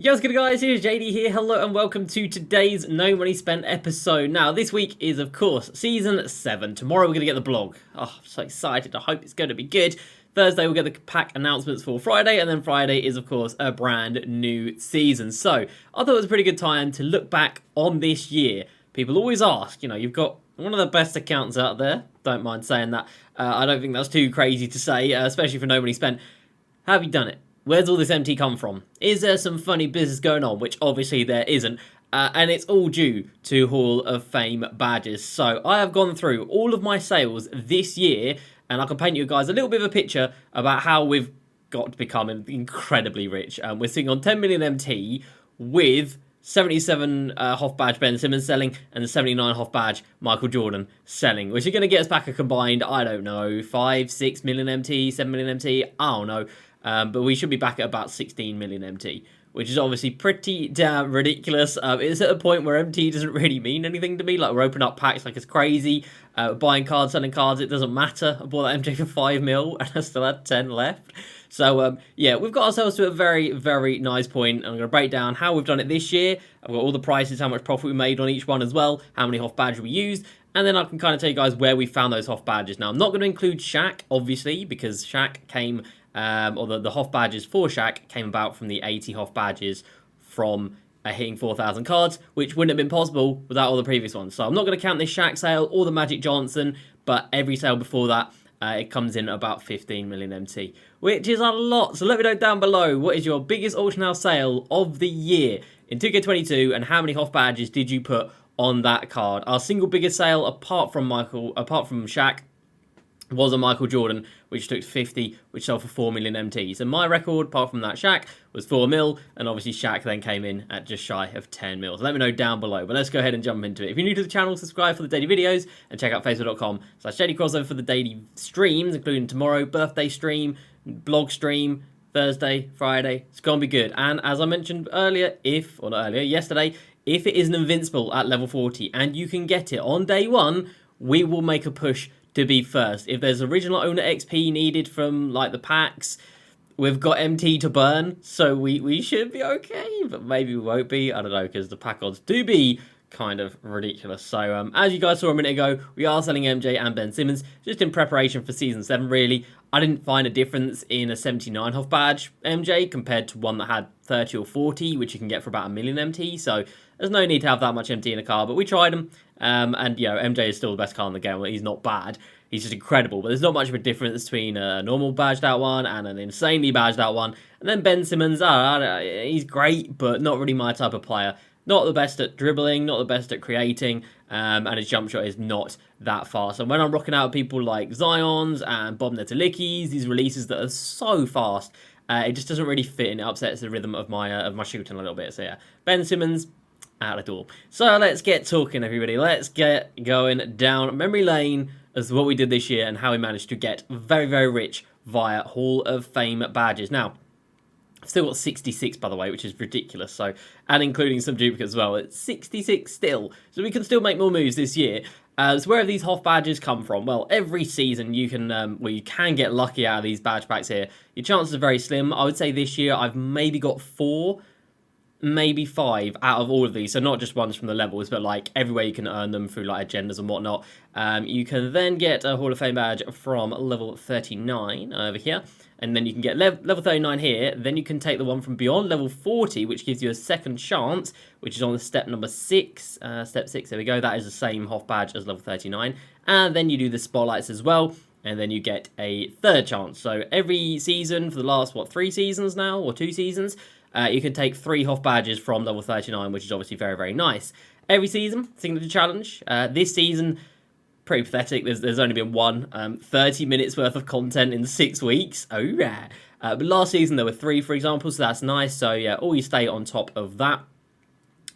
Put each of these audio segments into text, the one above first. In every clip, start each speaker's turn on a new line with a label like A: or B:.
A: Yo, what's good guys, here's JD here, hello and welcome to today's No Money Spent episode. Now, this week is, of course, Season 7. Tomorrow we're going to get the blog. Oh, I'm so excited, I hope it's going to be good. Thursday we'll get the pack announcements for Friday, and then Friday is, of course, a brand new season. So, I thought it was a pretty good time to look back on this year. People always ask, you've got one of the best accounts out there, don't mind saying that. I don't think that's too crazy to say, especially for No Money Spent. How have you done it? Where's all this MT come from? Is there some funny business going on? Which obviously there isn't. And it's all due to Hall of Fame badges. So I have gone through all of my sales this year, and I can paint you guys a little bit of a picture about how we've got to become incredibly rich. We're sitting on 10 million MT with 77 HOF badge Ben Simmons selling and the 79 HOF badge Michael Jordan selling, which are going to get us back a combined, I don't know, 5, 6 million MT, 7 million MT, I don't know. But we should be back at about 16 million MT, which is obviously pretty damn ridiculous. It's at a point where MT doesn't really mean anything to me. Like, we're opening up packs like it's crazy. Buying cards, selling cards, it doesn't matter. I bought that MJ for 5 mil and I still had 10 left. So, yeah, we've got ourselves to a very, very nice point. I'm going to break down how we've done it this year. I've got all the prices, how much profit we made on each one as well, how many HOF badges we used, and then I can kind of tell you guys where we found those HOF badges. Now, I'm not going to include Shaq, obviously, because Shaq came... or the HOF badges for Shaq came about from the 80 HOF badges from hitting 4,000 cards, which wouldn't have been possible without all the previous ones. So I'm not going to count this Shaq sale or the Magic Johnson, but every sale before that, it comes in at about 15 million MT, which is a lot. So let me know down below, what is your biggest auction house sale of the year in 2K22, and how many HOF badges did you put on that card? Our single biggest sale, apart from Shaq, was a Michael Jordan, which took 50, which sold for 4 million MT. So my record, apart from that Shaq, was 4 mil, and obviously Shaq then came in at just shy of 10 mil. So let me know down below, but let's go ahead and jump into it. If you're new to the channel, subscribe for the daily videos, and check out facebook.com/JDCrossover for the daily streams, including tomorrow, birthday stream, blog stream, Thursday, Friday. It's gonna be good. And as I mentioned earlier, yesterday, if it is an invincible at level 40, and you can get it on day 1, we will make a push to be first. If there's original owner XP needed from like the packs, we've got MT to burn, so we should be okay, but maybe we won't be, I don't know, because the pack odds do be kind of ridiculous. So as you guys saw a minute ago, we are selling MJ and Ben Simmons just in preparation for Season 7 really. I didn't find a difference in a 79 HOF badge MJ compared to one that had 30 or 40, which you can get for about 1 million MT, so there's no need to have that much MT in a car, but we tried them. And, MJ is still the best car in the game. He's not bad. He's just incredible. But there's not much of a difference between a normal badged out one and an insanely badged out one. And then Ben Simmons, he's great, but not really my type of player. Not the best at dribbling, not the best at creating, and his jump shot is not that fast. And when I'm rocking out people like Zions and Bob Netalikis, these releases that are so fast, it just doesn't really fit, and it upsets the rhythm of my shooting a little bit. So yeah, Ben Simmons, out the door. So let's get talking, everybody. Let's get going down memory lane as to what we did this year and how we managed to get very, very rich via Hall of Fame badges. Now, I've still got 66, by the way, which is ridiculous. So, and including some duplicates as well, it's 66 still. So we can still make more moves this year. So where have these HOF badges come from? Well, every season you can get lucky out of these badge packs here. Your chances are very slim. I would say this year I've maybe got 4, maybe 5 out of all of these, so not just ones from the levels, but like everywhere you can earn them through like agendas and whatnot. You can then get a Hall of Fame badge from level 39 over here, and then you can get level 39 here. Then you can take the one from beyond level 40, which gives you a second chance, which is on step number 6. Step 6, there we go. That is the same HOF badge as level 39, and then you do the spotlights as well, and then you get a third chance. So every season for the last 3 seasons now, or 2 seasons, you can take 3 HOF badges from level 39, which is obviously very, very nice. Every season, signature challenge. This season, pretty pathetic. There's only been one. 30 minutes worth of content in 6 weeks. Oh, yeah. But last season, there were 3, for example, so that's nice. So, yeah, always stay on top of that.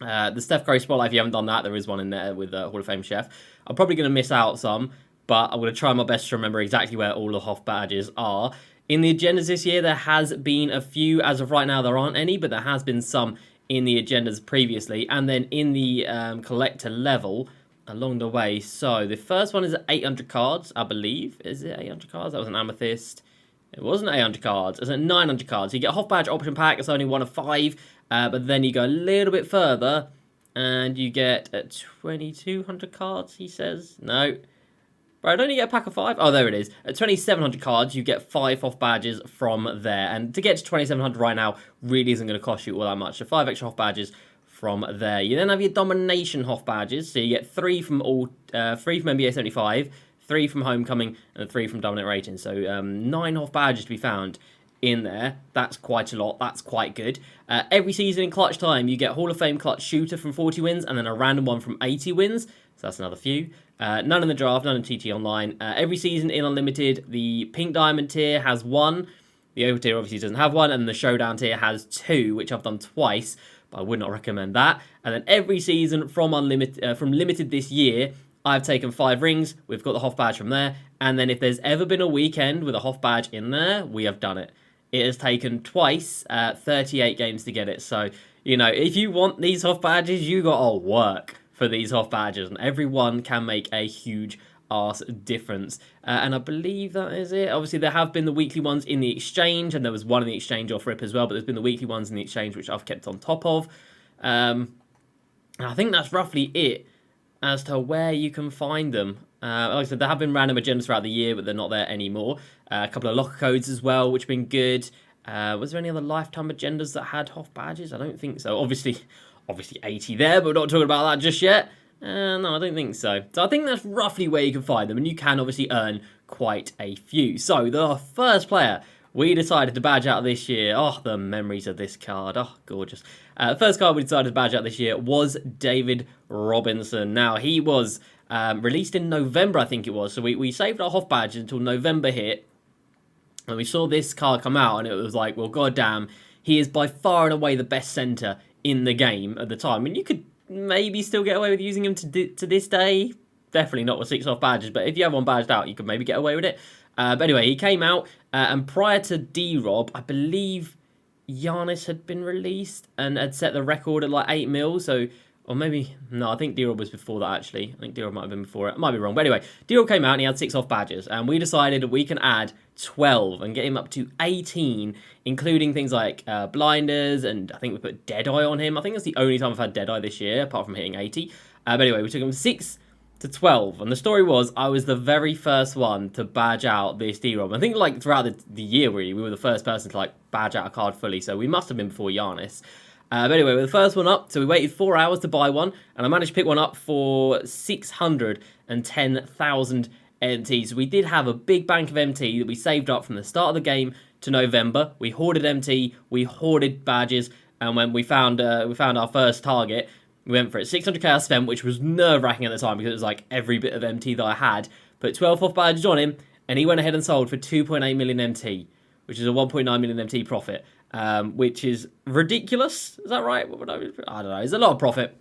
A: The Steph Curry Spotlight, if you haven't done that, there is one in there with Hall of Fame Chef. I'm probably going to miss out some, but I'm going to try my best to remember exactly where all the HOF badges are. In the agendas this year, there has been a few. As of right now, there aren't any, but there has been some in the agendas previously. And then in the collector level along the way. So the first one is 800 cards, I believe. Is it 800 cards? That was an amethyst. It wasn't 800 cards. It's at 900 cards. You get a HOF badge option pack. It's only one of 5. But then you go a little bit further, and you get 2,200 cards, he says. No. Right, don't you get a pack of 5? Oh, there it is. At 2,700 cards, you get 5 HOF badges from there. And to get to 2,700 right now really isn't going to cost you all that much. So 5 extra HOF badges from there. You then have your Domination HOF badges. So you get 3 from NBA 75, 3 from Homecoming, and 3 from Dominant Rating. So 9 HOF badges to be found in there. That's quite a lot. That's quite good. Every season in Clutch Time, you get Hall of Fame Clutch Shooter from 40 wins, and then a random one from 80 wins. So that's another few. None in the draft, none in TT Online. Every season in Unlimited, the Pink Diamond tier has 1. The Over tier obviously doesn't have 1, and the Showdown tier has 2, which I've done twice, but I would not recommend that. And then every season from Limited this year, I've taken 5 rings. We've got the HOF badge from there. And then if there's ever been a weekend with a HOF badge in there, we have done it. It has taken twice 38 games to get it. So, you know, if you want these HOF badges, you got to work for these HOF badges, and everyone can make a huge arse difference. And I believe that is it. Obviously, there have been the weekly ones in the exchange, and there was one in the exchange off rip as well, but there's been the weekly ones in the exchange, which I've kept on top of. And I think that's roughly it as to where you can find them. Like I said, there have been random agendas throughout the year, but they're not there anymore. A couple of locker codes as well, which have been good. Was there any other lifetime agendas that had HOF badges? I don't think so. Obviously 80 there, but we're not talking about that just yet. No, I don't think so. So I think that's roughly where you can find them, and you can obviously earn quite a few. So the first player we decided to badge out this year. Oh, the memories of this card. Oh, gorgeous. First card we decided to badge out this year was David Robinson. Now, he was released in November, I think it was. So we saved our HOF badge until November hit, and we saw this card come out, and it was like, well, goddamn, he is by far and away the best centre in the game at the time. And you could maybe still get away with using him to this day. Definitely not with 6 HOF badges, but if you have one badged out, you could maybe get away with it. But anyway, he came out, and prior to D-Rob, I believe Giannis had been released and had set the record at like 8 mil, so... Or maybe... No, I think D-Rob was before that, actually. I think D-Rob might have been before it. I might be wrong. But anyway, D-Rob came out and he had 6 HOF badges. And we decided we can add 12 and get him up to 18, including things like blinders, and I think we put Deadeye on him. I think that's the only time I've had Deadeye this year, apart from hitting 80. But anyway, we took him 6 to 12. And the story was, I was the very first one to badge out this D-Rob. I think like throughout the year, really, we were the first person to like badge out a card fully. So we must have been before Giannis. But anyway, we're the first one up, so we waited 4 hours to buy one, and I managed to pick one up for 610,000 MT. So we did have a big bank of MT that we saved up from the start of the game to November. We hoarded MT, we hoarded badges, and when we found our first target, we went for it. 600k I spent, which was nerve-wracking at the time because it was like every bit of MT that I had. Put 12 HOF badges on him, and he went ahead and sold for 2.8 million MT, which is a 1.9 million MT profit. Which is ridiculous. Is that right? I don't know. It's a lot of profit.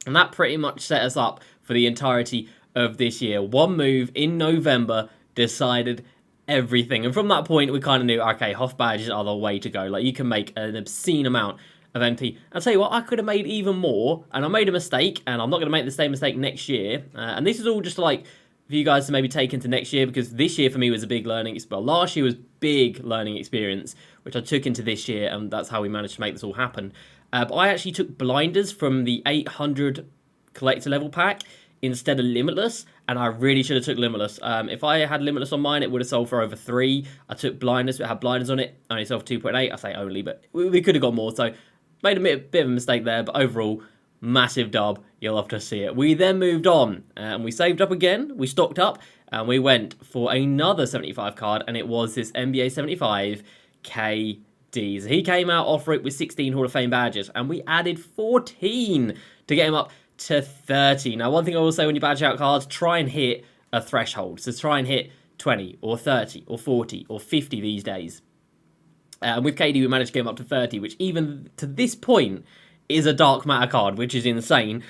A: And that pretty much set us up for the entirety of this year. One move in November decided everything. And from that point, we kind of knew, okay, HOF badges are the way to go. Like, you can make an obscene amount of MT. I'll tell you what, I could have made even more. And I made a mistake. And I'm not going to make the same mistake next year. And this is all just like for you guys to maybe take into next year, because this year for me was a big learning experience. Well, last year was big learning experience, which I took into this year, and that's how we managed to make this all happen. But I actually took blinders from the 800 collector level pack instead of Limitless, and I really should have took Limitless. If I had Limitless on mine, it would have sold for over 3. I took blinders, it had blinders on it, only sold for 2.8. I say only, but we could have got more, so made a bit of a mistake there, but overall, massive dub. You'll have to see it. We then moved on, and we saved up again. We stocked up, and we went for another 75 card, and it was this NBA 75 KD. So he came out off rip with 16 Hall of Fame badges, and we added 14 to get him up to 30. Now, one thing I will say when you badge out cards, try and hit a threshold. So try and hit 20 or 30 or 40 or 50 these days. And with KD, we managed to get him up to 30, which even to this point is a dark matter card, which is insane.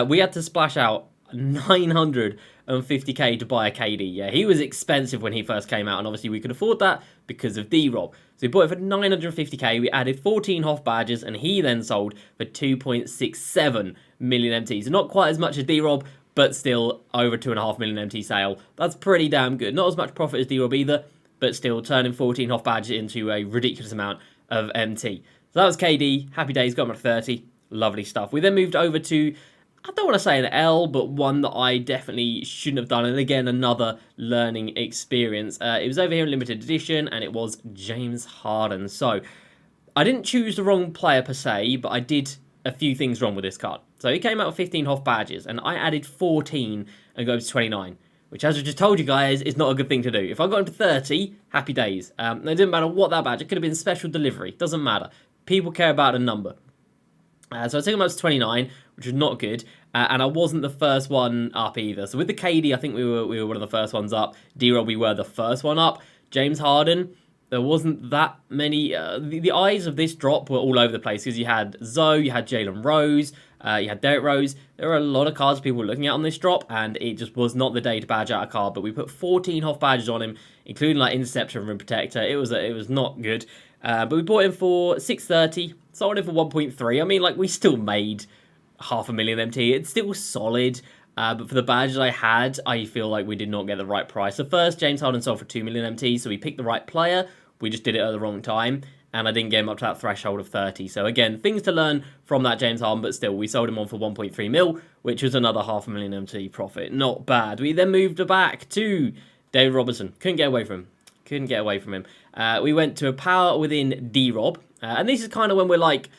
A: We had to splash out 950k to buy a KD. Yeah, he was expensive when he first came out, and obviously we could afford that because of D-Rob. So we bought it for 950k, we added 14 HOF badges, and he then sold for 2.67 million MT. So not quite as much as D-Rob, but still over 2.5 million MT sale. That's pretty damn good. Not as much profit as D-Rob either, but still turning 14 HOF badges into a ridiculous amount of MT. So that was KD. Happy days, got him at 30. Lovely stuff. We then moved over to, I don't want to say an L, but one that I definitely shouldn't have done. And again, another learning experience. It was over here in limited edition, and it was James Harden. So I didn't choose the wrong player per se, but I did a few things wrong with this card. So he came out with 15 HOF badges, and I added 14 and go to 29. Which, as I just told you guys, is not a good thing to do. If I got him to 30, happy days. It didn't matter what that badge. It could have been special delivery. Doesn't matter. People care about a number. So I took him up to 29, which was not good. And I wasn't the first one up either. So with the KD, I think we were one of the first ones up. D-Rob, we were the first one up. James Harden, there wasn't that many. The eyes of this drop were all over the place because you had Zoe, you had Jalen Rose, you had Derrick Rose. There were a lot of cards people were looking at on this drop, and it just was not the day to badge out a card. But we put 14 HOF badges on him, including like Interceptor and Rim Protector. It was not good. But we bought him for 630, sold him for 1.3. I mean, like, we still made $500,000 MT. It's still solid. But for the badges I had, I feel like we did not get the right price. So first, James Harden sold for 2 million MT, so we picked the right player. We just did it at the wrong time, and I didn't get him up to that threshold of 30. So again, things to learn from that James Harden, but still, we sold him on for 1.3 mil, which was another $500,000 MT profit. Not bad. We then moved back to David Robertson. Couldn't get away from him. We went to a power within D-Rob, and this is kind of when we're like,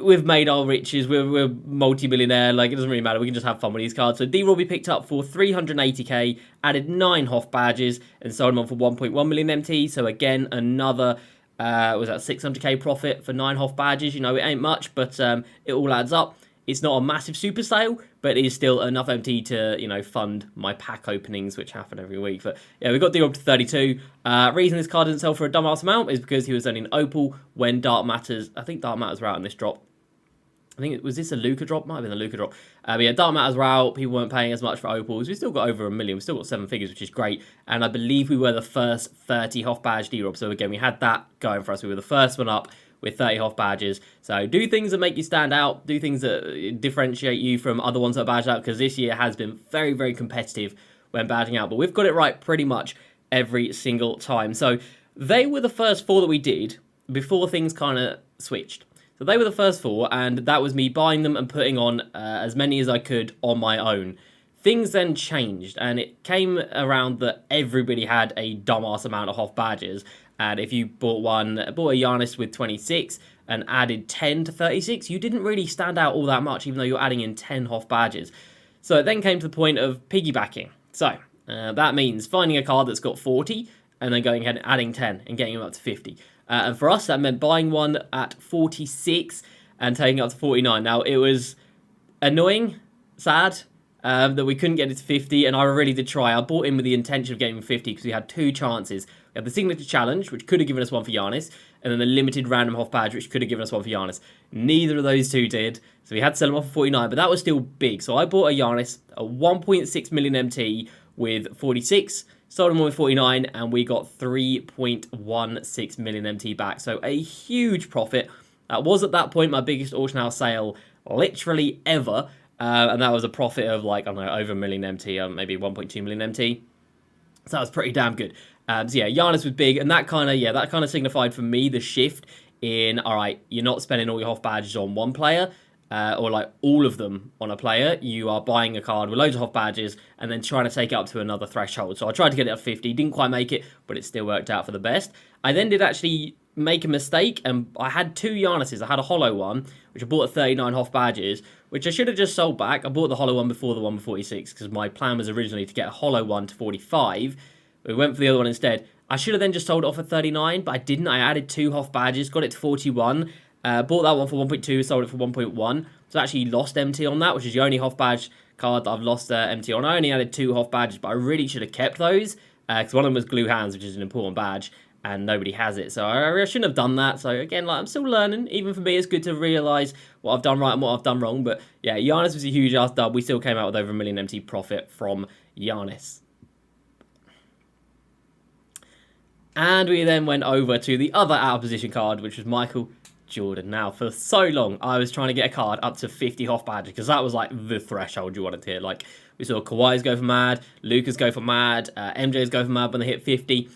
A: we've made our riches, we're multi-millionaire, like, it doesn't really matter, we can just have fun with these cards. So D-Rob we picked up for 380k, added 9 HOF badges, and sold them on for 1.1 million MT, so again, another, was that 600k profit for 9 HOF badges? You know, it ain't much, but it all adds up. It's not a massive super sale, but it is still enough MT to, you know, fund my pack openings, which happen every week. But yeah, we got D-Rob to 32. Reason this card didn't sell for a dumbass amount is because he was only an Opal when Dark Matters, I think Dark Matters were out in this drop. I think, was this a Luca drop? Might have been a Luca drop. But yeah, Dark Matters were out. People weren't paying as much for Opals. We still got over $1 million. We still got 7 figures, which is great. And I believe we were the first 30 HOF badge D-Rob. So again, we had that going for us. We were the first one up with 30 HOF badges. So do things that make you stand out. Do things that differentiate you from other ones that are badged out, because this year has been very, very competitive when badging out. But we've got it right pretty much every single time. So they were the first 4 that we did before things kind of switched. So they were the first 4, and that was me buying them and putting on as many as I could on my own. Things then changed, and it came around that everybody had a dumbass amount of HOF badges. And if you bought a Giannis with 26 and added 10 to 36, you didn't really stand out all that much, even though you're adding in 10 HOF badges. So it then came to the point of piggybacking. So that means finding a card that's got 40 and then going ahead and adding 10 and getting them up to 50. And for us, that meant buying one at 46 and taking it up to 49. Now, it was annoying, sad, that we couldn't get it to 50, and I really did try. I bought in with the intention of getting 50 because we had 2 chances. We had the Signature Challenge, which could have given us one for Giannis, and then the Limited Random HOF Badge, which could have given us one for Giannis. Neither of those 2 did, so we had to sell them off for 49, but that was still big. So I bought a Giannis, a 1.6 million MT with 46, sold them with 49, and we got 3.16 million MT back. So a huge profit. That was at that point my biggest auction house sale literally ever. And that was a profit of like, I don't know, over 1 million MT, maybe 1.2 million MT. So that was pretty damn good. So yeah, Giannis was big, and that kind of signified for me the shift in, all right, you're not spending all your HOF badges on one player, or like all of them on a player. You are buying a card with loads of HOF badges and then trying to take it up to another threshold. So I tried to get it at 50, didn't quite make it, but it still worked out for the best. I then did actually make a mistake, and I had 2 Giannis's. I had a hollow one, which I bought at 39 HOF badges, which I should have just sold back. I bought the hollow one before the one with 46, because my plan was originally to get a hollow one to 45. We went for the other one instead. I should have then just sold it off at 39, but I didn't. I added 2 HOF badges, got it to 41, bought that one for 1.2, sold it for 1.1. So I actually lost MT on that, which is the only HOF badge card that I've lost MT on. I only added 2 HOF badges, but I really should have kept those, because one of them was Glue Hands, which is an important badge, and nobody has it. So I shouldn't have done that. So again, like, I'm still learning. Even for me, it's good to realise what I've done right and what I've done wrong. But yeah, Giannis was a huge ass dub. We still came out with over 1 million MT profit from Giannis. And we then went over to the other out of position card, which was Michael Jordan. Now, for so long, I was trying to get a card up to 50 HOF badges, because that was like the threshold you wanted to hit. Like, we saw Kawhi's go for mad, Luka's go for mad, MJ's go for mad when they hit 50.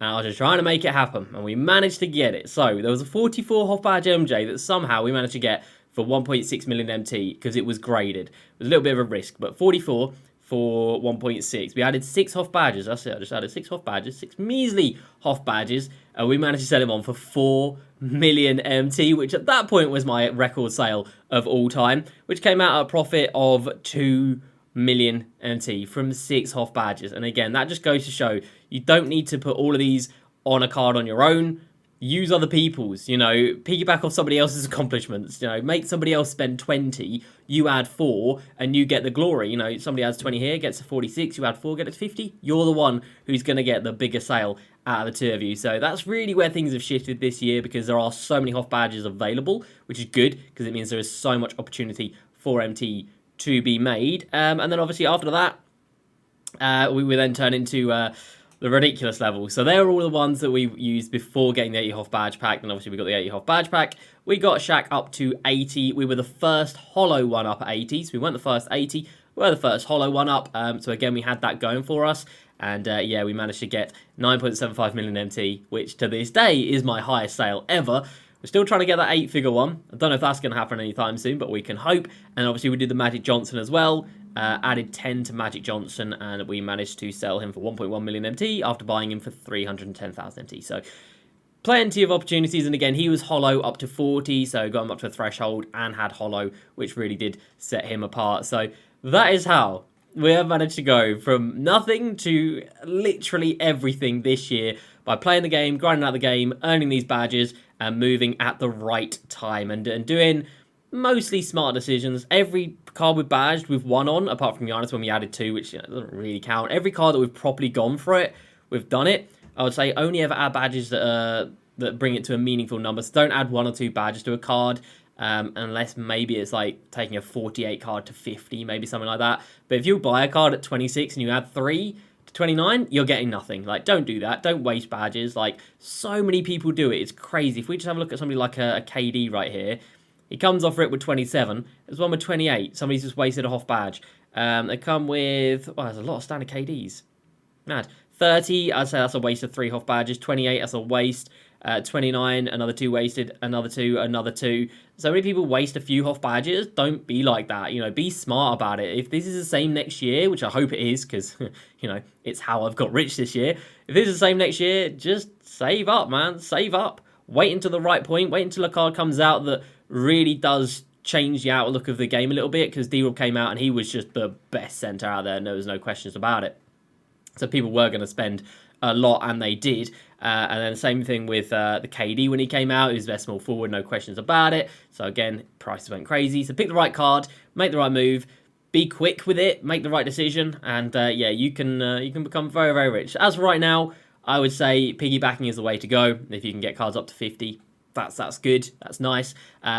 A: And I was just trying to make it happen, and we managed to get it. So there was a 44 HOF badge MJ that somehow we managed to get for 1.6 million MT because it was graded. It was a little bit of a risk, but 44 for 1.6. We added 6 HOF badges. That's it. I just added 6 HOF badges, 6 measly HOF badges, and we managed to sell him on for 4 million MT, which at that point was my record sale of all time, which came out at a profit of 2 million MT from 6 HOF badges. And again, that just goes to show you don't need to put all of these on a card on your own. Use other people's, you know, piggyback off somebody else's accomplishments, you know, make somebody else spend 20, you add 4, and you get the glory. You know, somebody adds 20 here, gets to 46, you add 4, get it to 50. You're the one who's going to get the bigger sale out of the two of you. So that's really where things have shifted this year, because there are so many HOF badges available, which is good, because it means there is so much opportunity for MT to be made. And then obviously after that, we will then turn into the ridiculous level. So they're all the ones that we used before getting the 80 HOF badge pack. And obviously we got the 80 HOF badge pack. We got Shaq up to 80. We were the first hollow one up at 80. So we weren't the first 80. We were the first hollow one up. So again, we had that going for us. And yeah, we managed to get 9.75 million MT, which to this day is my highest sale ever. We're still trying to get that 8-figure one. I don't know if that's going to happen anytime soon, but we can hope. And obviously we did the Magic Johnson as well. Added 10 to Magic Johnson, and we managed to sell him for 1.1 million MT after buying him for 310,000 MT. So plenty of opportunities. And again, he was hollow up to 40, so got him up to a threshold and had hollow, which really did set him apart. So that is how we have managed to go from nothing to literally everything this year by playing the game, grinding out the game, earning these badges, and moving at the right time and doing mostly smart decisions. Every card we've badged, we've won on, apart from Giannis when we added 2, which doesn't really count. Every card that we've properly gone for it, we've done it. I would say only ever add badges that bring it to a meaningful number. So don't add 1 or 2 badges to a card. Unless maybe it's like taking a 48 card to 50, maybe something like that. But if you buy a card at 26 and you add 3 to 29, you're getting nothing. Like, don't do that. Don't waste badges. Like, so many people do it. It's crazy. If we just have a look at somebody like a KD right here, he comes off for it with 27. There's one with 28. Somebody's just wasted a HOF badge. They come with, well, there's a lot of standard KDs. Mad. 30, I'd say that's a waste of 3 HOF badges. 28, that's a waste. 29, another 2 wasted, another 2, another 2. So many people waste a few HOF badges. Don't be like that. You know, be smart about it. If this is the same next year, which I hope it is, because, you know, it's how I've got rich this year. If this is the same next year, just save up, man. Save up. Wait until the right point. Wait until a card comes out that really does change the outlook of the game a little bit, because D-Rob came out and he was just the best center out there, and there was no questions about it. So people were going to spend a lot, and they did. And then the same thing with the KD when he came out. He was best small forward, no questions about it. So again, prices went crazy. So pick the right card, make the right move, be quick with it, make the right decision, and yeah, you can become very, very rich. As for right now, I would say piggybacking is the way to go. If you can get cards up to 50, that's good, that's nice.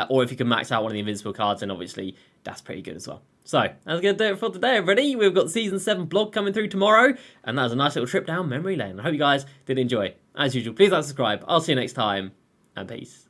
A: Or if you can max out one of the invincible cards, then obviously that's pretty good as well. So, that's going to do it for today, everybody. We've got Season 7 vlog coming through tomorrow, and that was a nice little trip down memory lane. I hope you guys did enjoy. As usual, please like and subscribe. I'll see you next time, and peace.